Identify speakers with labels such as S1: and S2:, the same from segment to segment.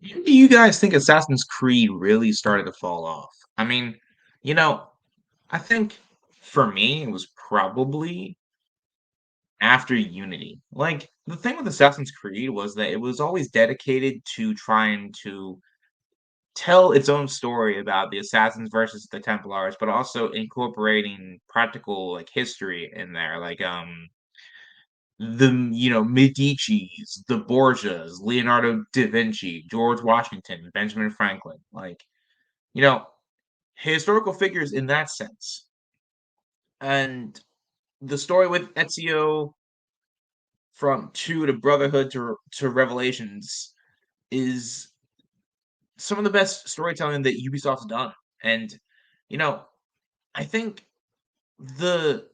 S1: When do you guys think Assassin's Creed really started to fall off? I mean, you know, I think for me, it was probably after Unity. Like, the thing with Assassin's Creed was that it was always dedicated to trying to tell its own story about the assassins versus the Templars, but also incorporating practical like history in there. The Medici's, the Borgias, Leonardo da Vinci, George Washington, Benjamin Franklin, you know, historical figures in that sense. And the story with Ezio from 2 to Brotherhood to Revelations is some of the best storytelling that Ubisoft's done. And, you know, I think the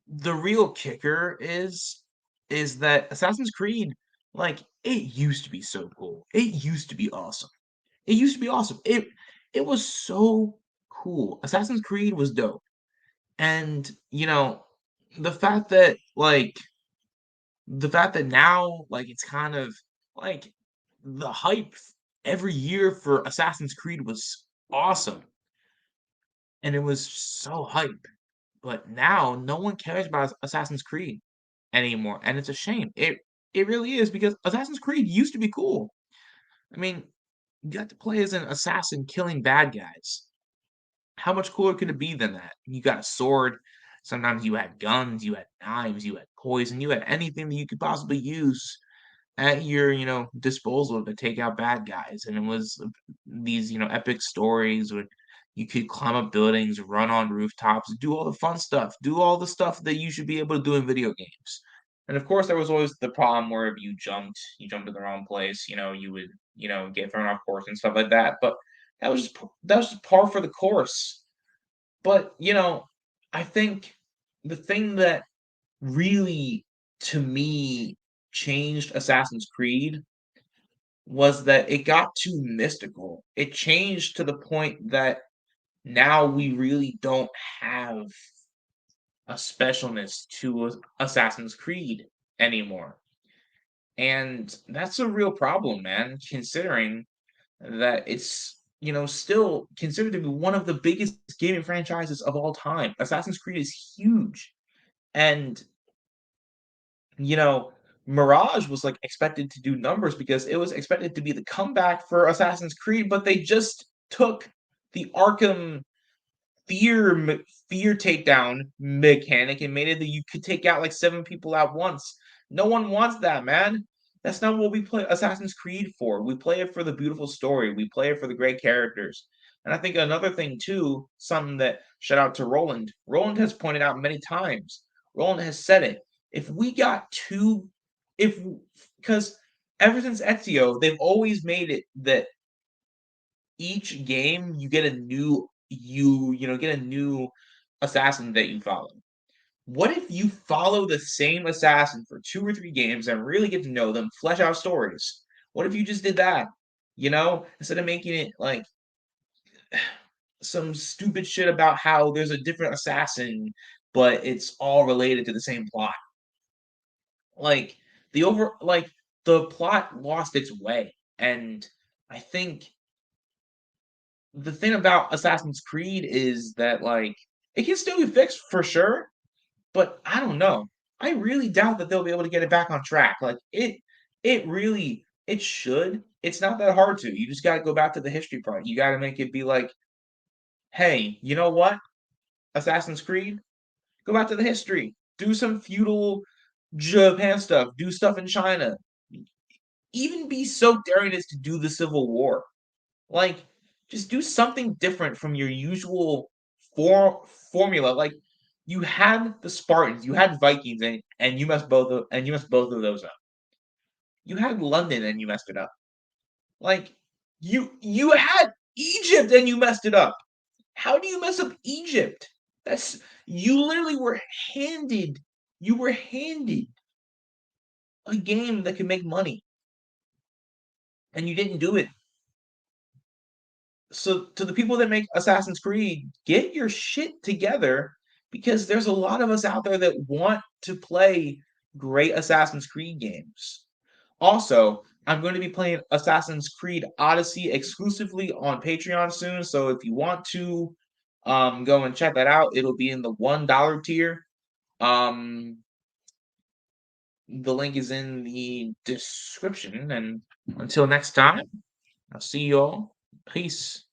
S1: the real kicker is that Assassin's Creed, like, it used to be so cool. It used to be awesome. It used to be awesome. It was so cool. Assassin's Creed was dope. And, the fact that now, it's kind of like the hype every year for Assassin's Creed was awesome, and it was so hype. But now no one cares about Assassin's Creed anymore, and it's a shame. It really is because Assassin's Creed used to be cool. I mean, you got to play as an assassin killing bad guys. How much cooler could it be than that? You got a sword, sometimes you had guns, you had knives, you had poison, you had anything that you could possibly use at your, disposal to take out bad guys, and it was these, epic stories where you could climb up buildings, run on rooftops, do all the fun stuff, do all the stuff that you should be able to do in video games. And of course, there was always the problem where if you jumped to the wrong place, you would, get thrown off course and stuff like that. But that was just par for the course. But I think the thing that really, to me, changed Assassin's Creed was that it got too mystical. It changed to the point that now we really don't have a specialness to Assassin's Creed anymore. And that's a real problem, man, considering that it's, still considered to be one of the biggest gaming franchises of all time. Assassin's Creed is huge. And you know, Mirage was like expected to do numbers because it was expected to be the comeback for Assassin's Creed, but they just took the Arkham fear takedown mechanic and made it that you could take out like 7 people at once. No one wants that, man. That's not what we play Assassin's Creed for. We play it for the beautiful story. We play it for the great characters. And I think another thing too, something that shout out to Roland. Roland has pointed out many times. Roland has said it. If we got two, if because ever since Ezio, they've always made it that each game you get a new get a new assassin that you follow. What if you follow the same assassin for 2 or 3 games and really get to know them, flesh out stories? What if you just did that? Instead of making it like some stupid shit about how there's a different assassin, but it's all related to the same plot. Like the plot lost its way. And I think the thing about Assassin's Creed is that it can still be fixed for sure, but I don't know. I really doubt that they'll be able to get it back on track. It should. It's not that hard to. You just got to go back to the history part. You got to make it be like, hey, you know what? Assassin's Creed, go back to the history. Do some feudal Japan stuff. Do stuff in China. Even be so daring as to do the Civil War. Like, just do something different from your usual formula. Like, you had the Spartans, you had Vikings, and you messed both of those up. You had London and you messed it up. Like, you had Egypt and you messed it up. How do you mess up Egypt? That's you literally were handed you were handed a game that could make money and you didn't do it. So to the people that make Assassin's Creed, get your shit together because there's a lot of us out there that want to play great Assassin's Creed games. Also, I'm going to be playing Assassin's Creed Odyssey exclusively on Patreon soon. So if you want to go and check that out, it'll be in the $1 tier. Um, the link is in the description. And until next time, I'll see you all. Peace.